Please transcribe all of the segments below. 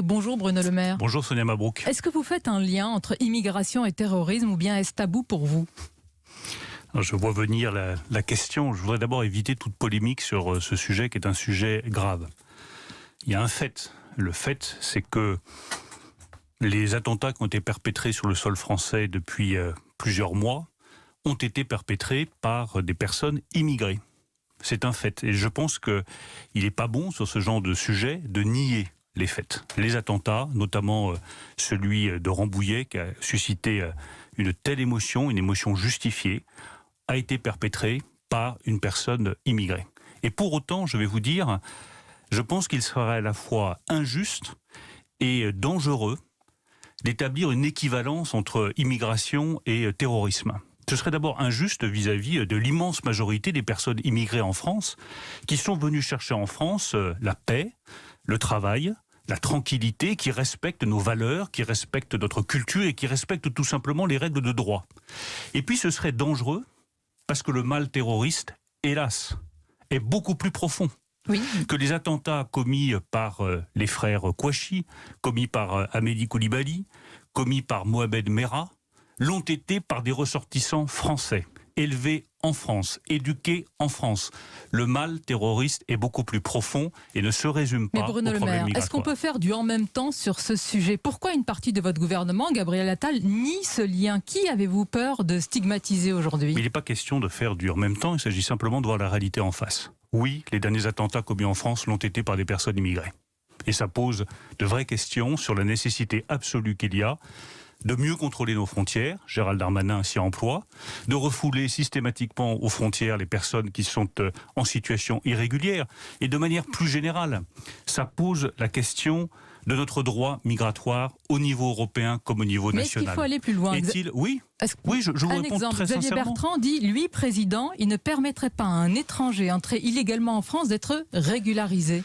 Bonjour Bruno Le Maire. Bonjour Sonia Mabrouk. Est-ce que vous faites un lien entre immigration et terrorisme ou bien est-ce tabou pour vous? Alors, je vois venir la question. Je voudrais d'abord éviter toute polémique sur ce sujet qui est un sujet grave. Il y a un fait. Le fait, c'est que les attentats qui ont été perpétrés sur le sol français depuis plusieurs mois ont été perpétrés par des personnes immigrées. C'est un fait. Et je pense qu'il n'est pas bon sur ce genre de sujet de nier les faits. Les attentats, notamment celui de Rambouillet, qui a suscité une telle émotion, une émotion justifiée, a été perpétré par une personne immigrée. Et pour autant, je vais vous dire, je pense qu'il serait à la fois injuste et dangereux d'établir une équivalence entre immigration et terrorisme. Ce serait d'abord injuste vis-à-vis de l'immense majorité des personnes immigrées en France qui sont venues chercher en France la paix, le travail, la tranquillité, qui respectent nos valeurs, qui respectent notre culture et qui respectent tout simplement les règles de droit. Et puis ce serait dangereux parce que le mal terroriste, hélas, est beaucoup plus profond. Oui. Que les attentats commis par les frères Kouachi, commis par Amédi Koulibaly, commis par Mohamed Merah, l'ont été par des ressortissants français, élevés en France, éduqués en France. Le mal terroriste est beaucoup plus profond et ne se résume pas au problème migratoire. Mais Bruno Le Maire, est-ce qu'on peut faire du en même temps sur ce sujet? Pourquoi une partie de votre gouvernement, Gabriel Attal, nie ce lien? Qui avez-vous peur de stigmatiser aujourd'hui? Il n'est pas question de faire du en même temps, il s'agit simplement de voir la réalité en face. Oui, les derniers attentats commis en France l'ont été par des personnes immigrées. Et ça pose de vraies questions sur la nécessité absolue qu'il y a de mieux contrôler nos frontières, Gérald Darmanin s'y emploie, de refouler systématiquement aux frontières les personnes qui sont en situation irrégulière. Et de manière plus générale, ça pose la question de notre droit migratoire au niveau européen comme au niveau national. Mais est-ce qu'il faut aller plus loin? Oui, je vous réponds très sincèrement. Xavier Bertrand dit, lui, président, il ne permettrait pas à un étranger entré illégalement en France d'être régularisé.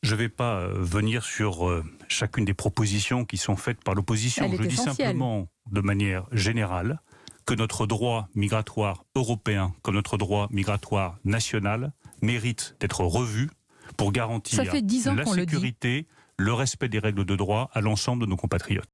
Je ne vais pas venir sur chacune des propositions qui sont faites par l'opposition. Je dis simplement, de manière générale, que notre droit migratoire européen, comme notre droit migratoire national, mérite d'être revu pour garantir la sécurité, le respect des règles de droit à l'ensemble de nos compatriotes.